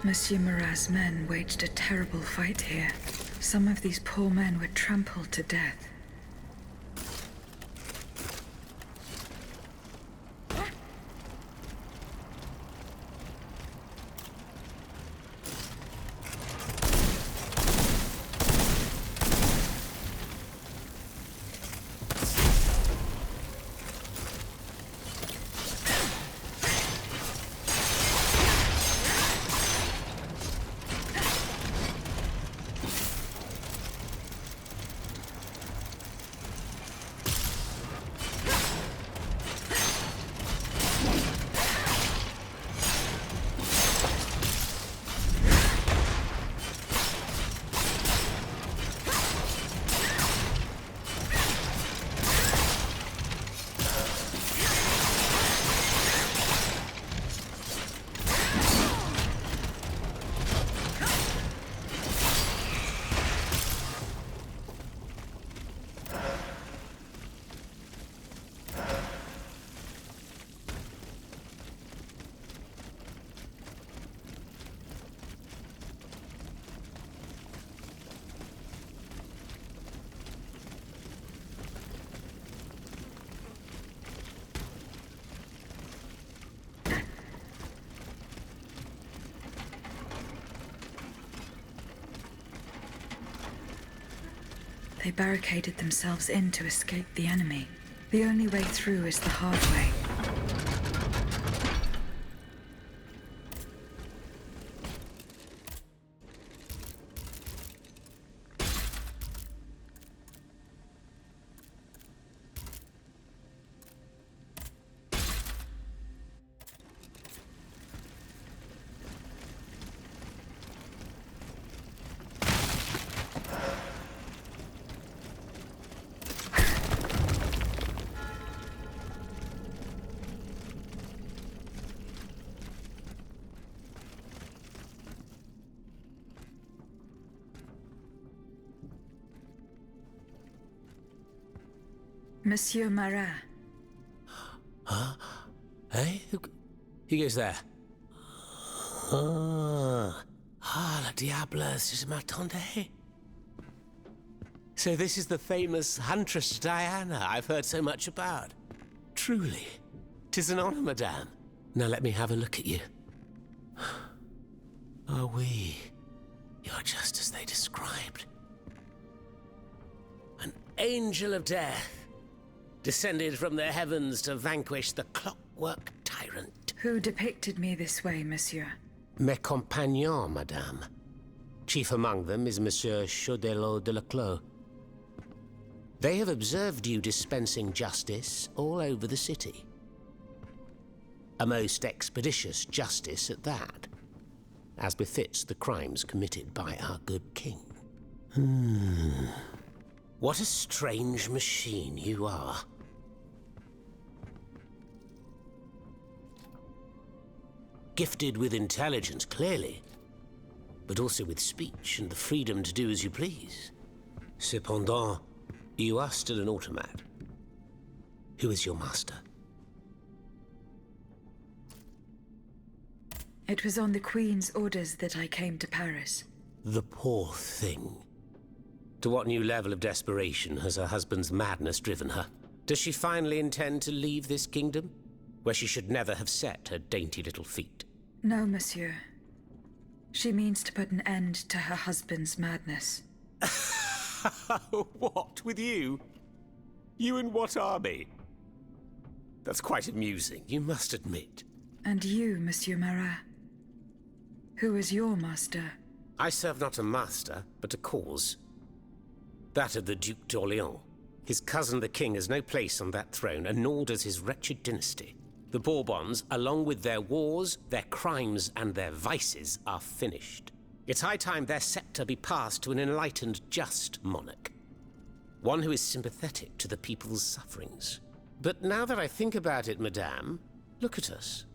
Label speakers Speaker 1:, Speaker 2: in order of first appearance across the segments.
Speaker 1: Monsieur Marat's men waged a terrible fight here. Some of these poor men were trampled to death. They barricaded themselves in to escape the enemy. The only way through is the hard way. Monsieur Marat.
Speaker 2: Huh? Hey? Who goes there? Le diable, je m'attendais. So this is the famous huntress Diana I've heard so much about. Truly, 'tis an honor, madame. Now let me have a look at you. Oh, you're just as they described. An angel of death, descended from the heavens to vanquish the clockwork tyrant.
Speaker 1: Who depicted me this way, monsieur?
Speaker 2: Mes compagnons, madame. Chief among them is Monsieur Chaudelot de Leclos. They have observed you dispensing justice all over the city. A most expeditious justice at that, as befits the crimes committed by our good king. What a strange machine you are. Gifted with intelligence, clearly, but also with speech and the freedom to do as you please. Cependant, you are still an automat. Who is your master?
Speaker 1: It was on the Queen's orders that I came to Paris.
Speaker 2: The poor thing. To what new level of desperation has her husband's madness driven her? Does she finally intend to leave this kingdom, where she should never have set her dainty little feet?
Speaker 1: No, monsieur. She means to put an end to her husband's madness.
Speaker 2: What, with you? You in what army? That's quite amusing, you must admit.
Speaker 1: And you, Monsieur Marat? Who is your master?
Speaker 2: I serve not a master, but a cause. That of the Duc d'Orléans. His cousin the king has no place on that throne, and nor does his wretched dynasty. The Bourbons, along with their wars, their crimes, and their vices, are finished. It's high time their scepter be passed to an enlightened, just monarch. One who is sympathetic to the people's sufferings. But now that I think about it, madame, look at us.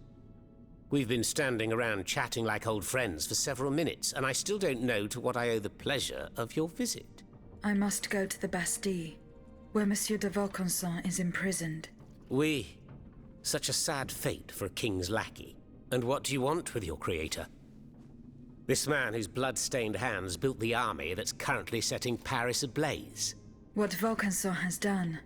Speaker 2: We've been standing around chatting like old friends for several minutes, and I still don't know to what I owe the pleasure of your visit.
Speaker 1: I must go to the Bastille, where Monsieur de Vaucanson is imprisoned.
Speaker 2: Oui. Such a sad fate for a king's lackey. And what do you want with your creator? This man whose blood-stained hands built the army that's currently setting Paris ablaze.
Speaker 1: What Vaucanson has done,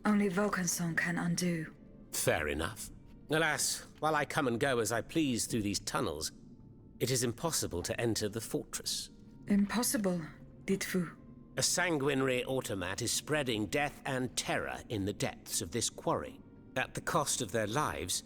Speaker 1: only Vaucanson can undo.
Speaker 2: Fair enough. Alas, while I come and go as I please through these tunnels, it is impossible to enter the fortress.
Speaker 1: Impossible, dites-vous?
Speaker 2: A sanguinary automat is spreading death and terror in the depths of this quarry. At the cost of their lives,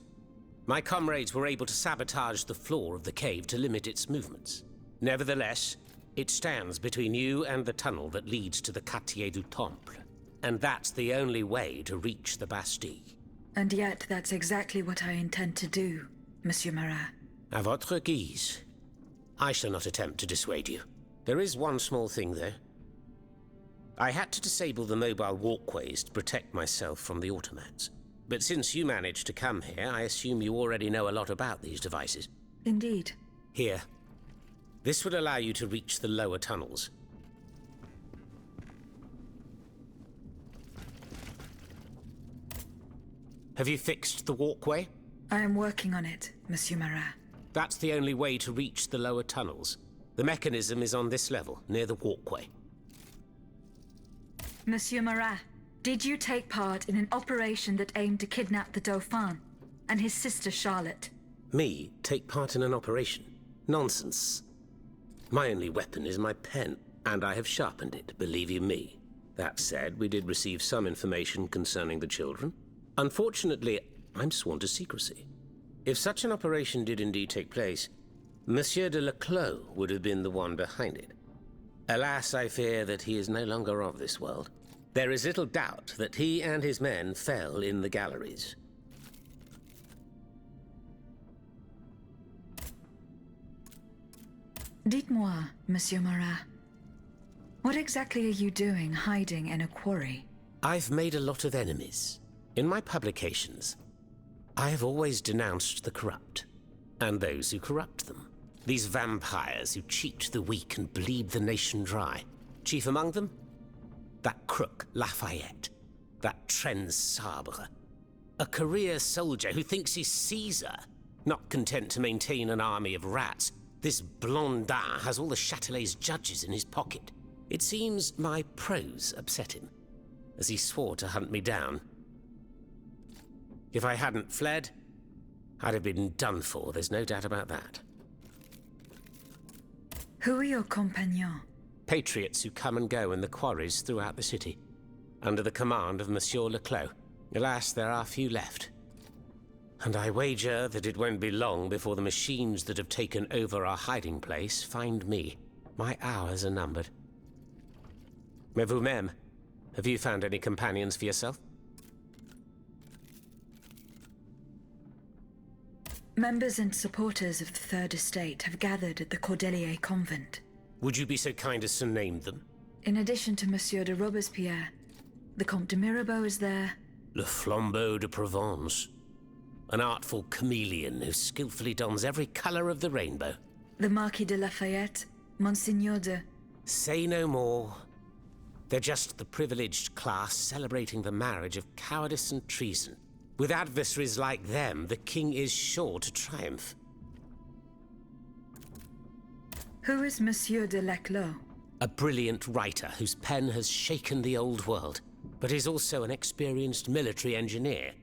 Speaker 2: my comrades were able to sabotage the floor of the cave to limit its movements. Nevertheless, it stands between you and the tunnel that leads to the Quartier du Temple. And that's the only way to reach the Bastille.
Speaker 1: And yet that's exactly what I intend to do, Monsieur Marat.
Speaker 2: À votre guise. I shall not attempt to dissuade you. There is one small thing, though. I had to disable the mobile walkways to protect myself from the automats. But since you managed to come here, I assume you already know a lot about these devices.
Speaker 1: Indeed.
Speaker 2: Here. This would allow you to reach the lower tunnels. Have you fixed the walkway?
Speaker 1: I am working on it, Monsieur Marat.
Speaker 2: That's the only way to reach the lower tunnels. The mechanism is on this level, near the walkway.
Speaker 1: Monsieur Marat, did you take part in an operation that aimed to kidnap the Dauphin and his sister Charlotte?
Speaker 2: Me take part in an operation? Nonsense. My only weapon is my pen, and I have sharpened it, believe you me. That said, we did receive some information concerning the children. Unfortunately, I'm sworn to secrecy. If such an operation did indeed take place, Monsieur de Leclos would have been the one behind it. Alas, I fear that he is no longer of this world. There is little doubt that he and his men fell in the galleries.
Speaker 1: Dites-moi, Monsieur Marat, what exactly are you doing hiding in a quarry?
Speaker 2: I've made a lot of enemies. In my publications, I have always denounced the corrupt, and those who corrupt them. These vampires who cheat the weak and bleed the nation dry. Chief among them? That crook, Lafayette. That Trenz Sabre. A career soldier who thinks he's Caesar. Not content to maintain an army of rats, this Blondin has all the Châtelet's judges in his pocket. It seems my prose upset him, as he swore to hunt me down. If I hadn't fled, I'd have been done for, there's no doubt about that.
Speaker 1: Who are your compagnons?
Speaker 2: Patriots who come and go in the quarries throughout the city, under the command of Monsieur Leclos. Alas, there are few left. And I wager that it won't be long before the machines that have taken over our hiding place find me. My hours are numbered. Mais vous-même, have you found any companions for yourself?
Speaker 1: Members and supporters of the Third Estate have gathered at the Cordelier Convent.
Speaker 2: Would you be so kind as to name them?
Speaker 1: In addition to Monsieur de Robespierre, the Comte de Mirabeau is there.
Speaker 2: Le Flambeau de Provence. An artful chameleon who skillfully dons every colour of the rainbow.
Speaker 1: The Marquis de Lafayette, Monseigneur de...
Speaker 2: Say no more. They're just the privileged class celebrating the marriage of cowardice and treason. With adversaries like them, the king is sure to triumph.
Speaker 1: Who is Monsieur de Leclos?
Speaker 2: A brilliant writer whose pen has shaken the old world, but is also an experienced military engineer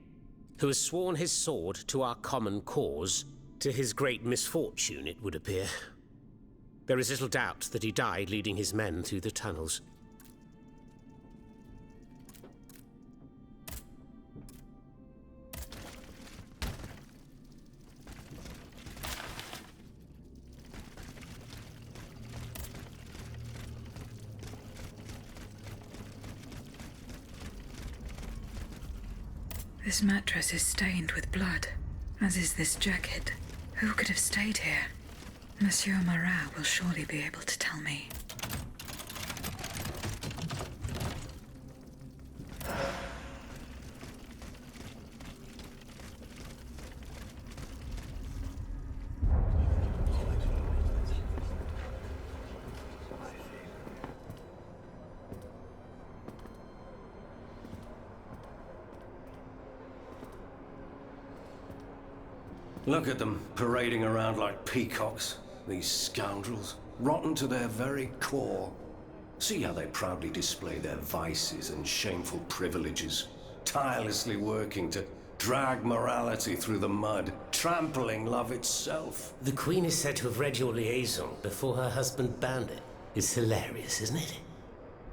Speaker 2: who has sworn his sword to our common cause, to his great misfortune, it would appear. There is little doubt that he died leading his men through the tunnels.
Speaker 1: This mattress is stained with blood, as is this jacket. Who could have stayed here? Monsieur Marat will surely be able to tell me.
Speaker 3: Look at them, parading around like peacocks. these scoundrels. Rotten to their very core. See how they proudly display their vices and shameful privileges. Tirelessly working to drag morality through the mud, trampling love itself.
Speaker 2: The Queen is said to have read your liaison before her husband banned it. It's hilarious, isn't it?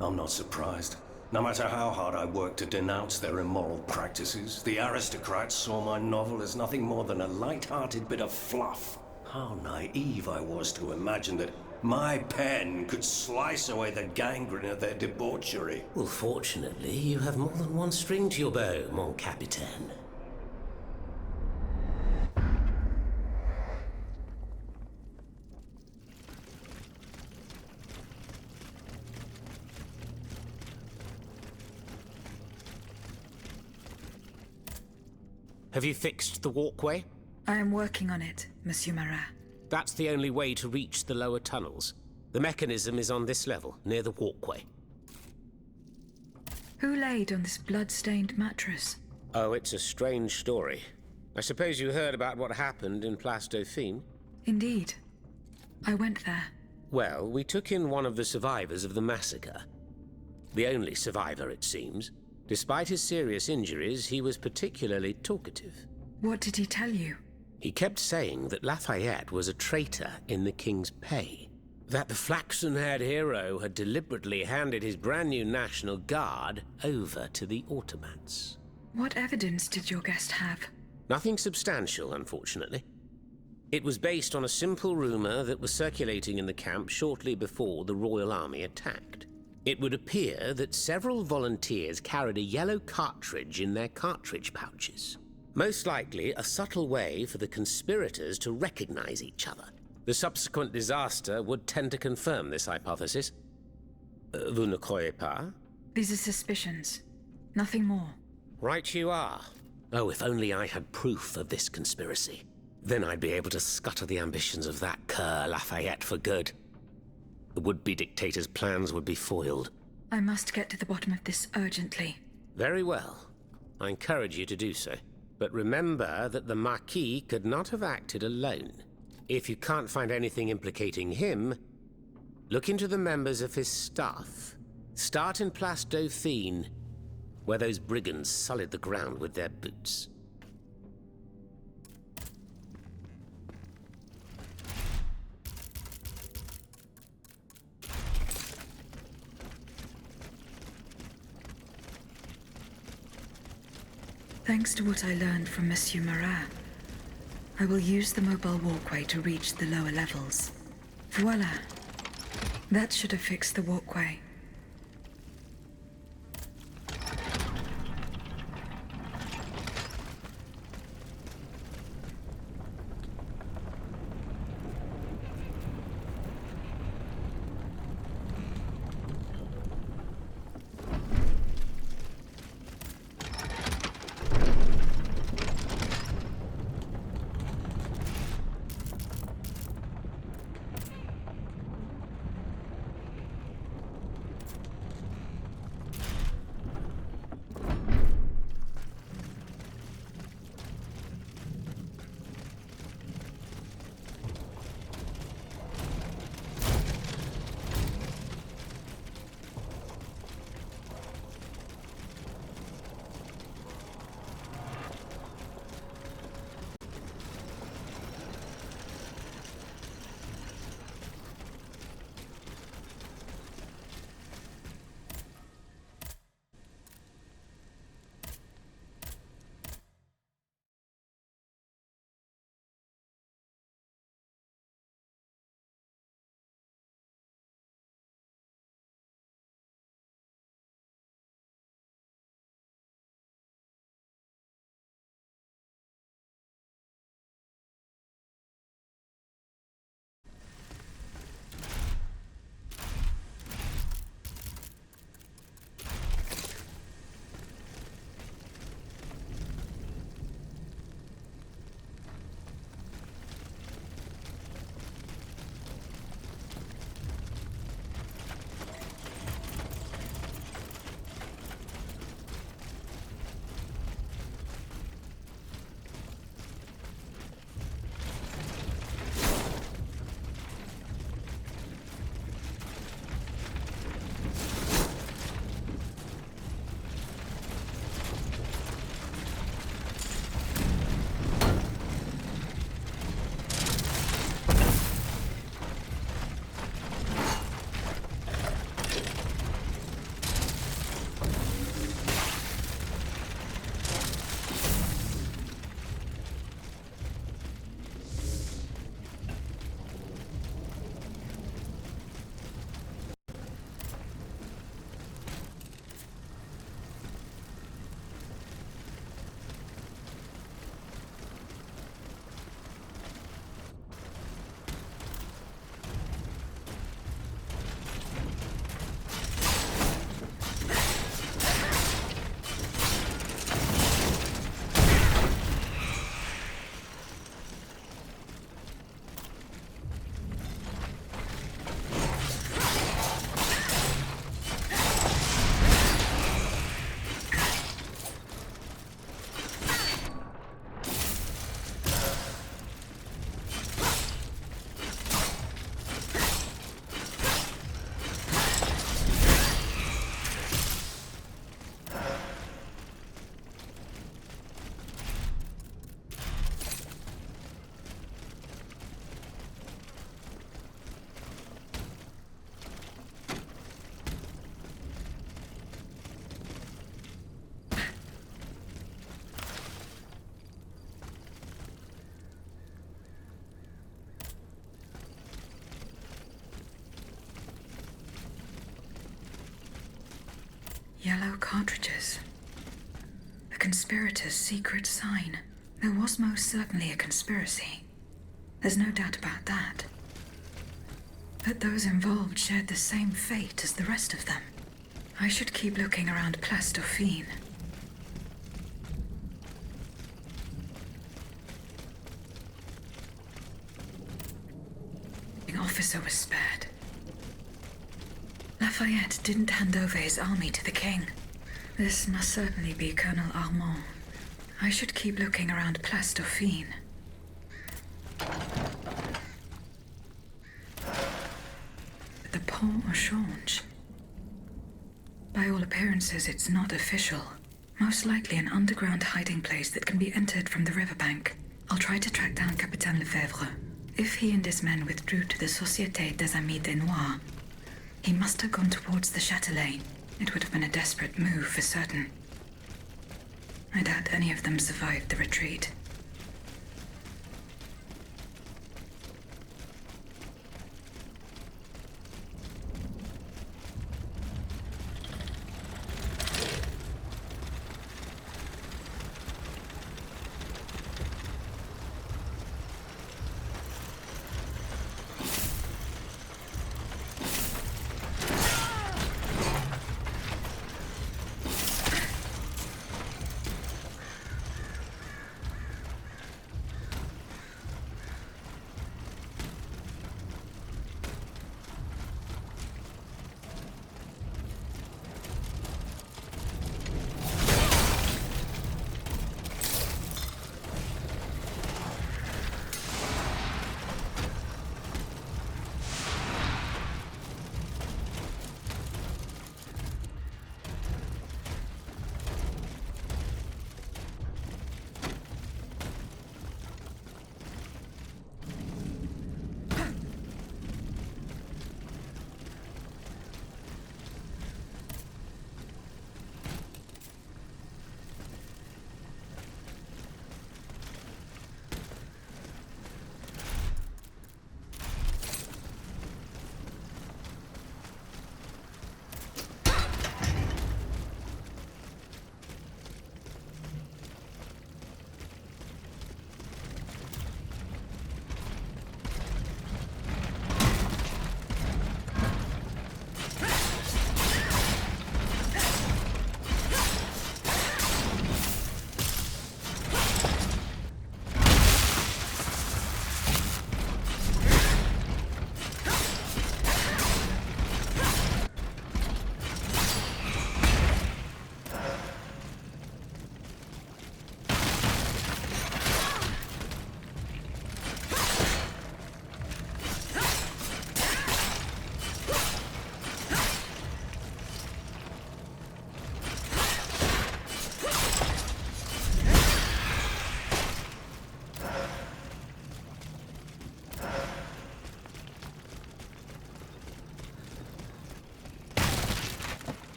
Speaker 3: I'm not surprised. No matter how hard I work to denounce their immoral practices, the aristocrats saw my novel as nothing more than a light-hearted bit of fluff. How naive I was to imagine that my pen could slice away the gangrene of their debauchery.
Speaker 2: Well, fortunately, you have more than one string to your bow, mon capitaine. Have you fixed the walkway?
Speaker 1: I am working on it, Monsieur Marat.
Speaker 2: That's the only way to reach the lower tunnels. The mechanism is on this level, near the walkway.
Speaker 1: Who laid on this blood-stained mattress?
Speaker 2: Oh, it's a strange story. I suppose you heard about what happened in Place Dauphine?
Speaker 1: Indeed. I went there.
Speaker 2: Well, we took in one of the survivors of the massacre. The only survivor, it seems. Despite his serious injuries, he was particularly talkative.
Speaker 1: What did he tell you?
Speaker 2: He kept saying that Lafayette was a traitor in the king's pay. That the flaxen-haired hero had deliberately handed his brand new National Guard over to the Ottomans.
Speaker 1: What evidence did your guest have?
Speaker 2: Nothing substantial, unfortunately. It was based on a simple rumor that was circulating in the camp shortly before the Royal Army attacked. It would appear that several volunteers carried a yellow cartridge in their cartridge pouches. Most likely a subtle way for the conspirators to recognize each other. The subsequent disaster would tend to confirm this hypothesis. Vous ne croyez pas?
Speaker 1: These are suspicions. Nothing more.
Speaker 2: Right you are. Oh, if only I had proof of this conspiracy. Then I'd be able to scutter the ambitions of that cur Lafayette for good. The would-be dictator's plans would be foiled.
Speaker 1: I must get to the bottom of this urgently.
Speaker 2: Very well. I encourage you to do so. But remember that the Marquis could not have acted alone. If you can't find anything implicating him, look into the members of his staff. Start in Place Dauphine, where those brigands sullied the ground with their boots.
Speaker 1: Thanks to what I learned from Monsieur Marat, I will use the mobile walkway to reach the lower levels. Voila. That should have fixed the walkway. yellow cartridges. The conspirators' secret sign. There was most certainly a conspiracy. There's no doubt about that. But those involved shared the same fate as the rest of them. I should keep looking around Place Dauphine. The officer was spared. Lafayette didn't hand over his army to the king. This must certainly be Colonel Armand. I should keep looking around Place Dauphine. The Pont au Change. By all appearances, it's not official. Most likely an underground hiding place that can be entered from the riverbank. I'll try to track down Capitaine Lefebvre. If he and his men withdrew to the Société des Amis des Noirs, he must have gone towards the Châtelet. It would have been a desperate move for certain. I doubt any of them survived the retreat.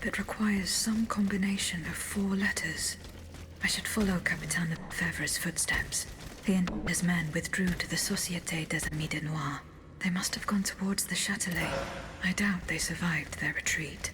Speaker 1: log that requires some combination of 4 letters. I should follow Capitaine Lefebvre's footsteps. He and his men withdrew to the Société des Amis de Noir. They must have gone towards the Châtelet. I doubt they survived their retreat.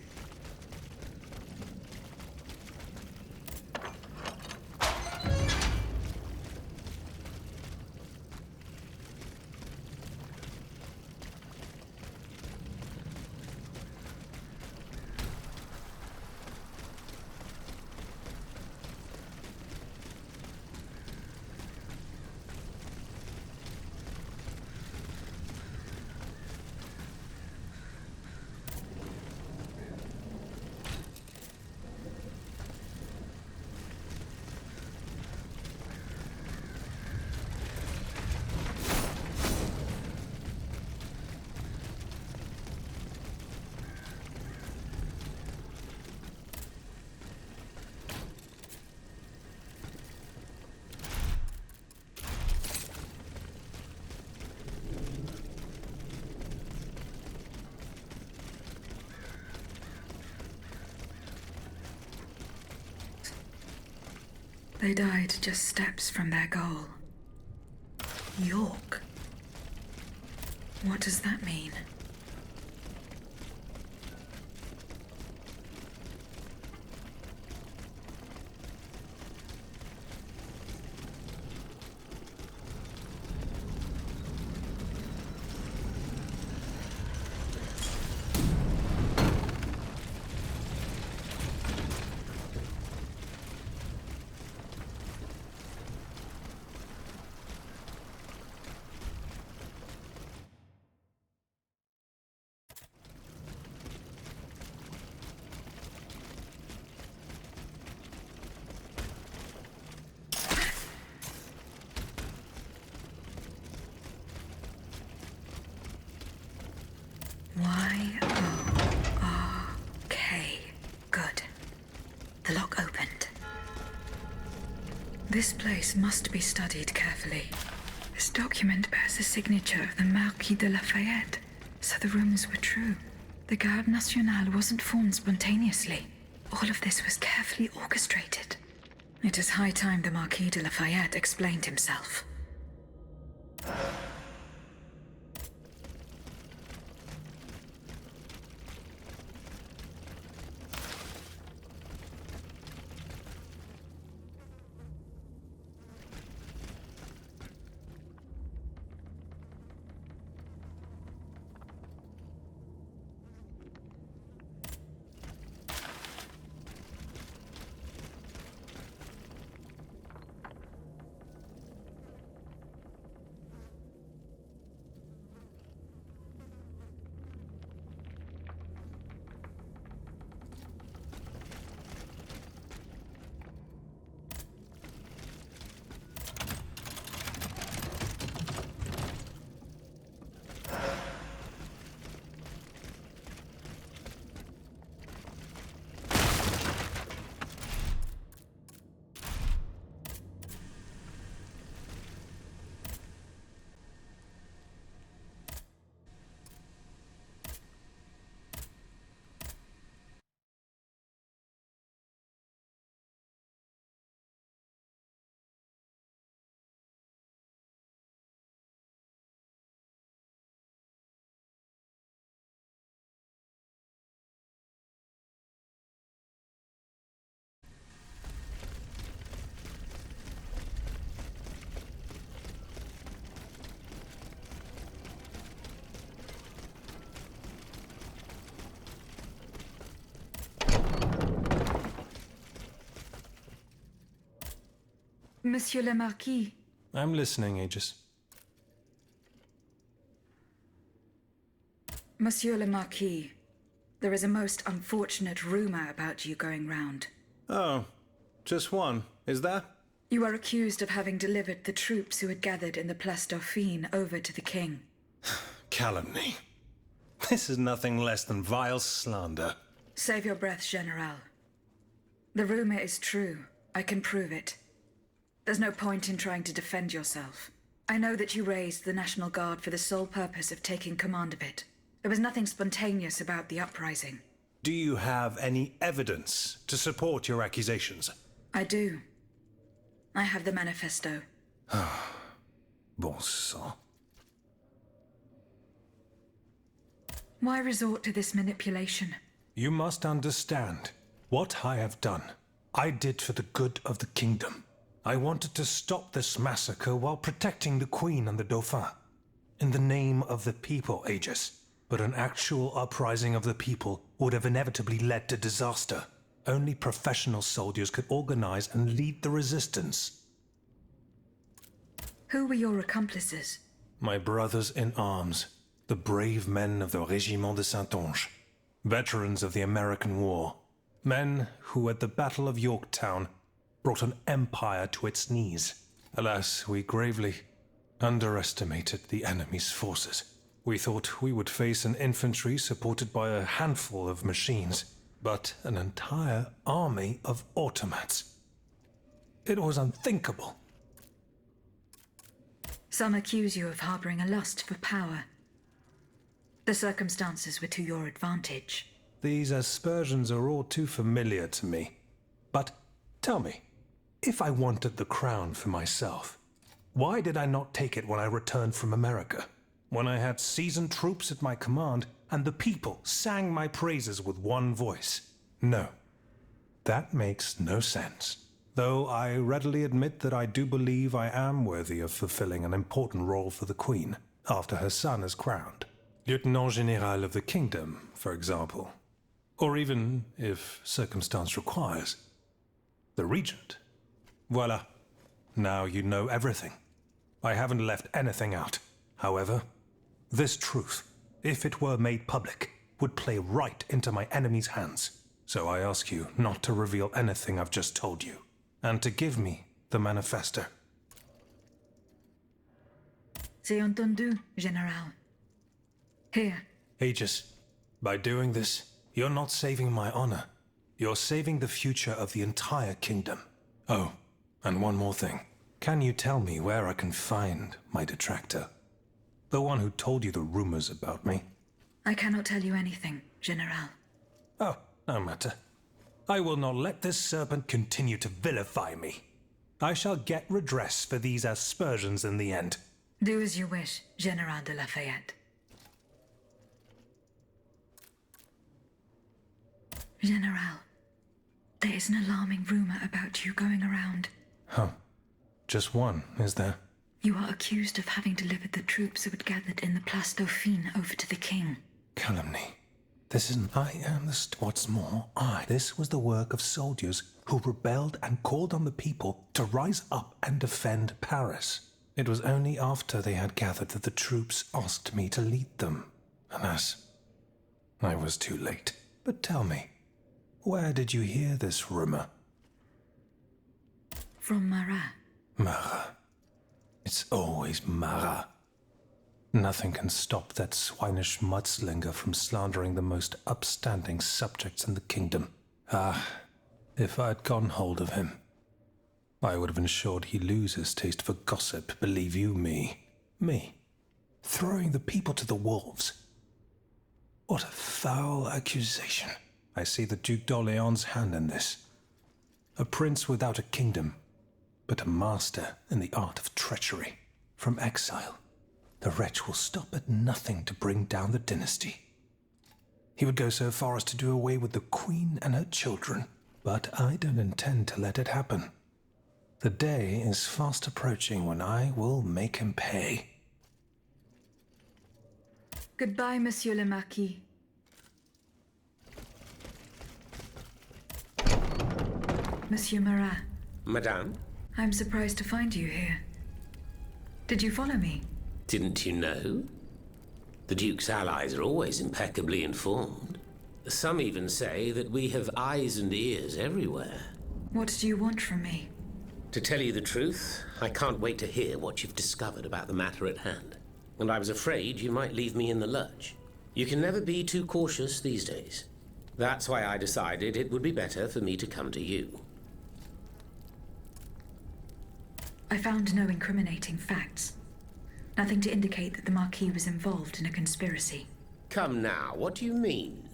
Speaker 1: They died just steps from their goal. York? What does that mean? Y-O-R-K. Good. The lock opened. This place must be studied carefully. This document bears the signature of the Marquis de Lafayette, so the rumors were true. The Garde Nationale wasn't formed spontaneously. All of this was carefully orchestrated. It is high time the Marquis de Lafayette explained himself. Monsieur le Marquis.
Speaker 4: I'm listening, Aegis.
Speaker 1: Monsieur le Marquis, there is a most unfortunate rumor about you going round.
Speaker 4: Oh, just one, is that?
Speaker 1: You are accused of having delivered the troops who had gathered in the Place Dauphine over to the king.
Speaker 4: Calumny. This is nothing less than vile slander.
Speaker 1: Save your breath, General. The rumor is true. I can prove it. There's no point in trying to defend yourself. I know that you raised the National Guard for the sole purpose of taking command of it. There was nothing spontaneous about the uprising.
Speaker 4: Do you have any evidence to support your accusations?
Speaker 1: I do. I have the manifesto.
Speaker 4: Bon sang.
Speaker 1: Why resort to this manipulation?
Speaker 4: You must understand. What I have done, I did for the good of the kingdom. I wanted to stop this massacre while protecting the Queen and the Dauphin. In the name of the people, Aegis. But an actual uprising of the people would have inevitably led to disaster. Only professional soldiers could organize and lead the resistance.
Speaker 1: Who were your accomplices?
Speaker 4: My brothers in arms, the brave men of the Régiment de Saintonge, veterans of the American War, men who at the Battle of Yorktown brought an empire to its knees. Alas, we gravely underestimated the enemy's forces. We thought we would face an infantry supported by a handful of machines, but an entire army of automats. It was unthinkable.
Speaker 1: Some accuse you of harboring a lust for power. The circumstances were to your advantage.
Speaker 4: These aspersions are all too familiar to me. But tell me, if I wanted the crown for myself, why did I not take it when I returned from America? When I had seasoned troops at my command and the people sang my praises with one voice? No, that makes no sense. Though I readily admit that I do believe I am worthy of fulfilling an important role for the Queen after her son is crowned. Lieutenant General of the Kingdom, for example. Or even, if circumstance requires, the Regent. Voila. Now you know everything. I haven't left anything out. However, this truth, if it were made public, would play right into my enemy's hands. So I ask you not to reveal anything I've just told you, and to give me the manifesto.
Speaker 1: C'est entendu, General. Here.
Speaker 4: Aegis, by doing this, you're not saving my honor. You're saving the future of the entire kingdom. Oh, and one more thing. Can you tell me where I can find my detractor? The one who told you the rumors about me?
Speaker 1: I cannot tell you anything, General.
Speaker 4: Oh, no matter. I will not let this serpent continue to vilify me. I shall get redress for these aspersions in the end.
Speaker 1: Do as you wish, General de Lafayette. General, there is an alarming rumor about you going around.
Speaker 4: Huh. Just one, is there?
Speaker 1: You are accused of having delivered the troops who had gathered in the Place Dauphine over to the king.
Speaker 4: Calumny. This isn't... I am the... What's more, This was the work of soldiers who rebelled and called on the people to rise up and defend Paris. It was only after they had gathered that the troops asked me to lead them. Alas, I was too late. But tell me, where did you hear this rumor?
Speaker 1: From Marat.
Speaker 4: Marat. It's always Marat. Nothing can stop that swinish mudslinger from slandering the most upstanding subjects in the kingdom. Ah, if I'd gotten hold of him, I would have ensured he lose his taste for gossip, believe you me. Me, throwing the people to the wolves. What a foul accusation. I see the Duc d'Orléans' hand in this. A prince without a kingdom, but a master in the art of treachery. From exile, the wretch will stop at nothing to bring down the dynasty. He would go so far as to do away with the Queen and her children, but I don't intend to let it happen. The day is fast approaching when I will make him pay.
Speaker 1: Goodbye, Monsieur le Marquis. Monsieur Marat.
Speaker 2: Madame?
Speaker 1: I'm surprised to find you here. Did you follow me?
Speaker 2: Didn't you know? The Duke's allies are always impeccably informed. Some even say that we have eyes and ears everywhere.
Speaker 1: What do you want from me?
Speaker 2: To tell you the truth, I can't wait to hear what you've discovered about the matter at hand. And I was afraid you might leave me in the lurch. You can never be too cautious these days. That's why I decided it would be better for me to come to you.
Speaker 1: I found no incriminating facts. Nothing to indicate that the Marquis was involved in a conspiracy.
Speaker 2: Come now, what do you mean?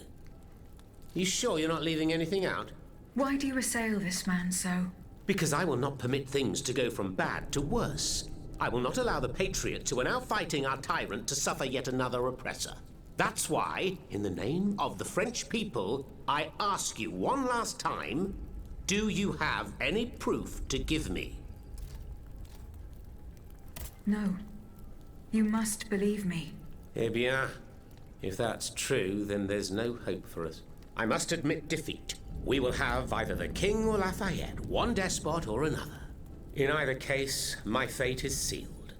Speaker 2: You sure you're not leaving anything out?
Speaker 1: Why do you assail this man so?
Speaker 2: Because I will not permit things to go from bad to worse. I will not allow the Patriots who are now fighting our tyrant to suffer yet another oppressor. That's why, in the name of the French people, I ask you one last time, do you have any proof to give me?
Speaker 1: No. You must believe me.
Speaker 2: Eh bien, if that's true, then there's no hope for us. I must admit defeat. We will have either the King or Lafayette, one despot or another. In either case, my fate is sealed.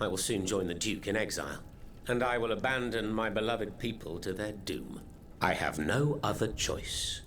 Speaker 2: I will soon join the Duke in exile, and I will abandon my beloved people to their doom. I have no other choice.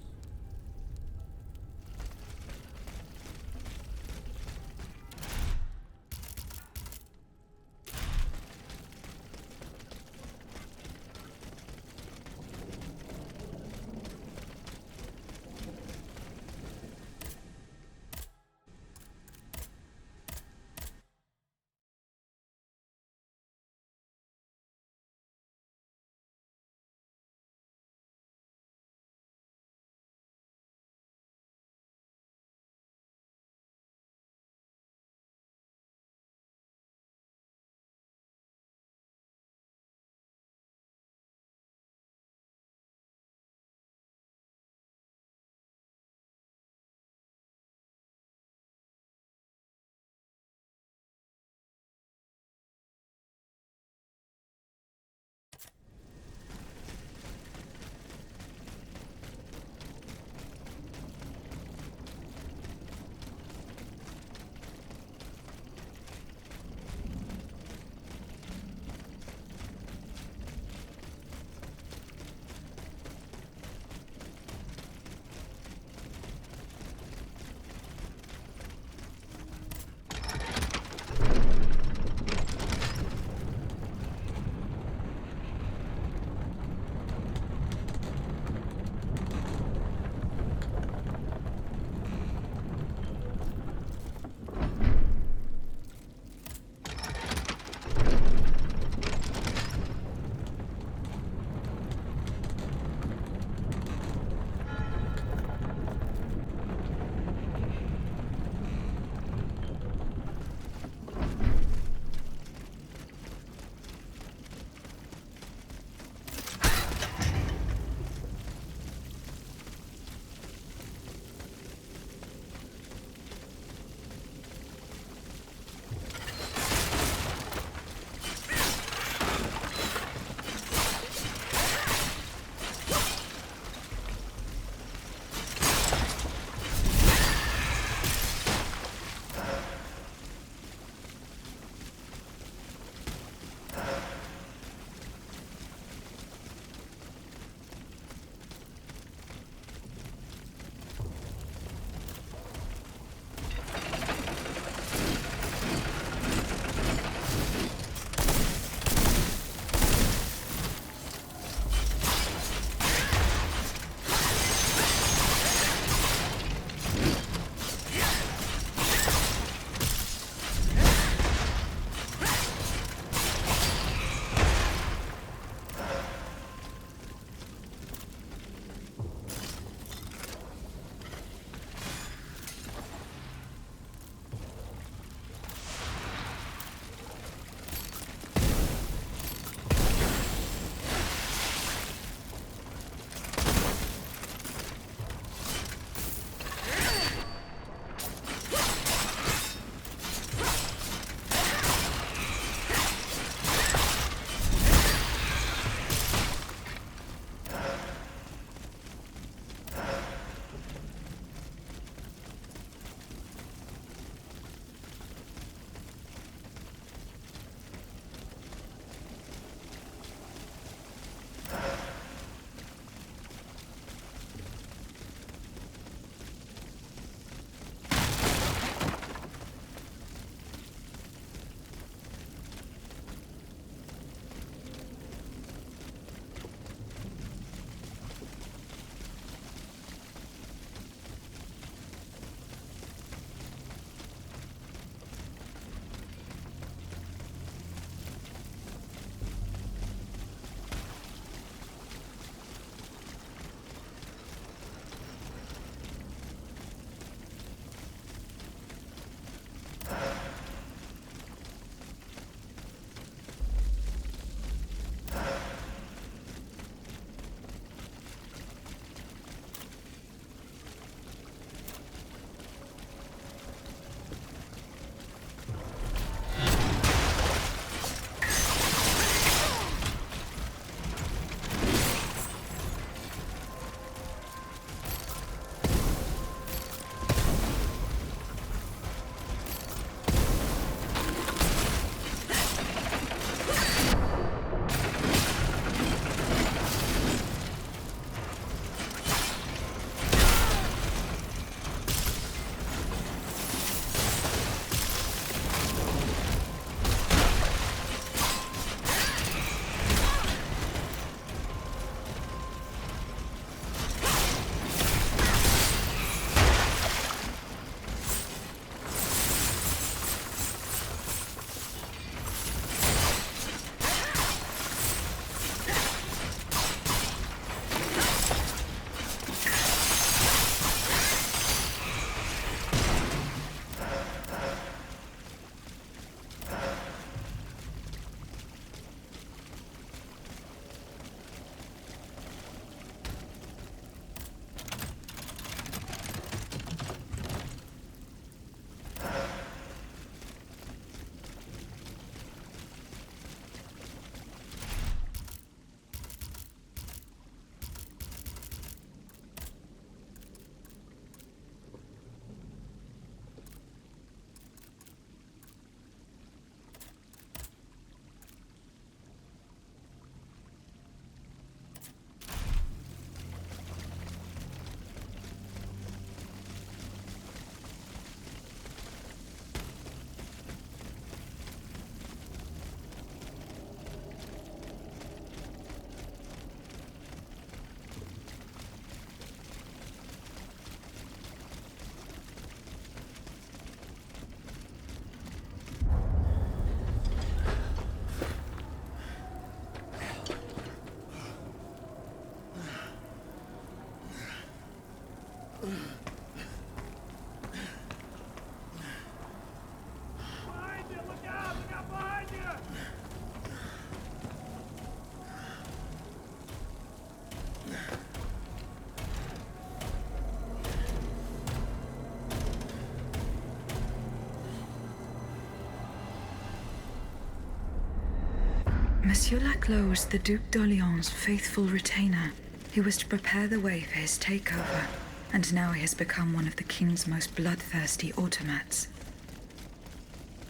Speaker 1: Monsieur Laclos, the Duc d'Orléans' faithful retainer. He was to prepare the way for his takeover, and now he has become one of the king's most bloodthirsty automats.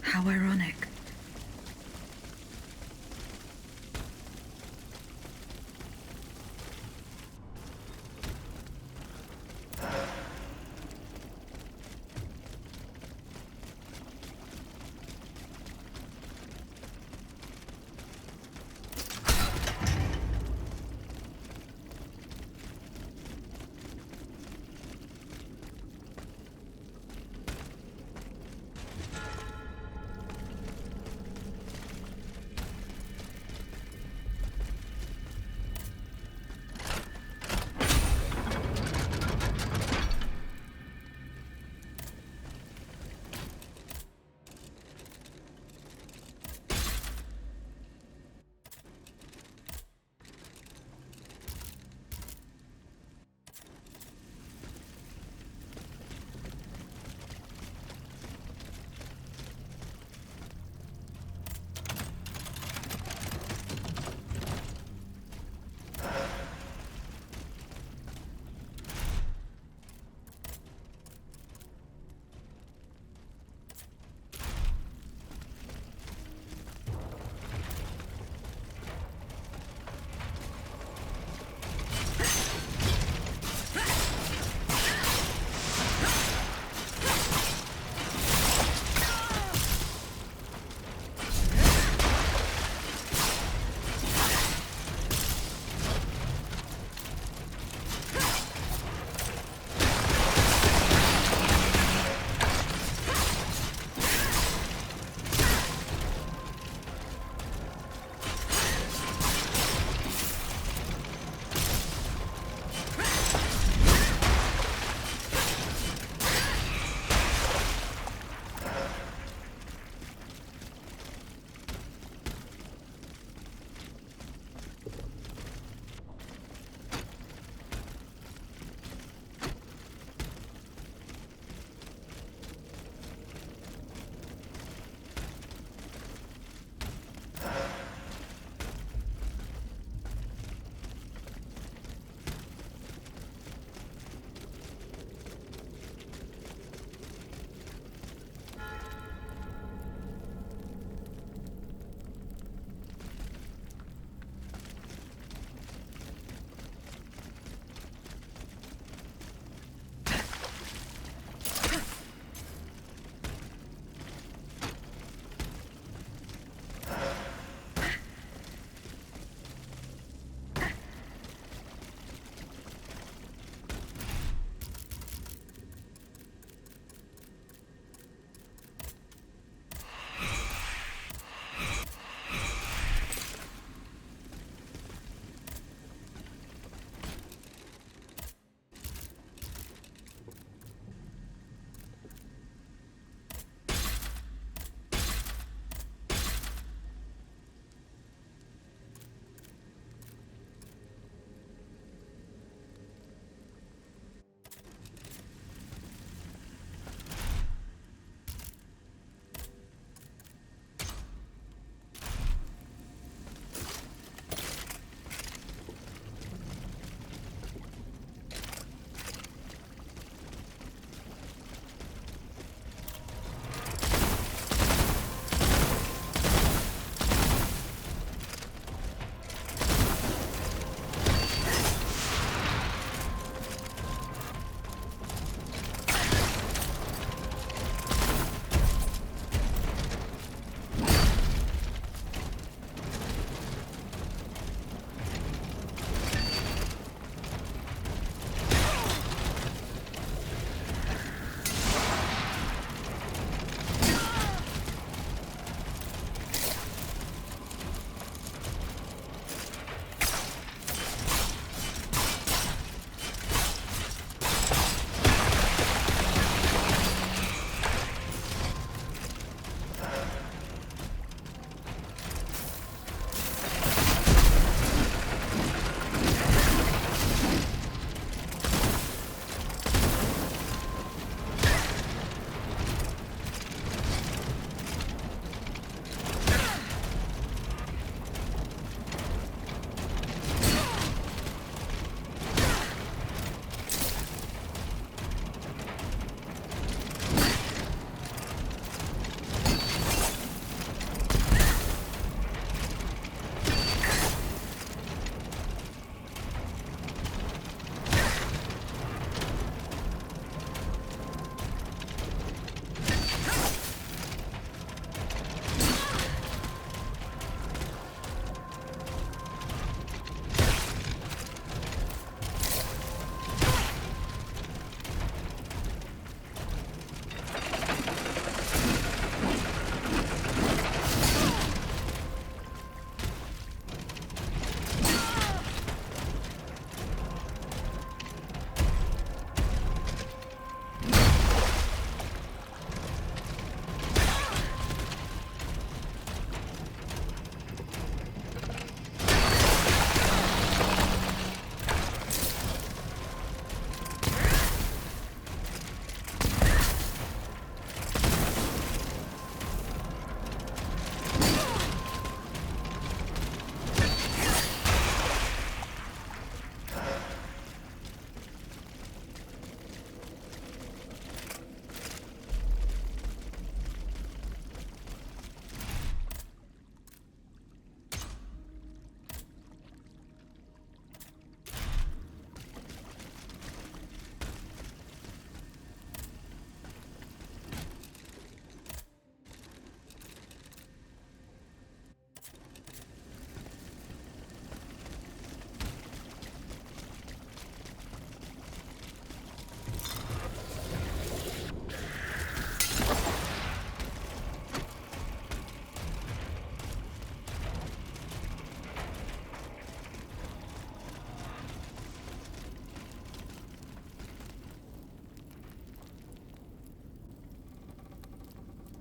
Speaker 1: How ironic.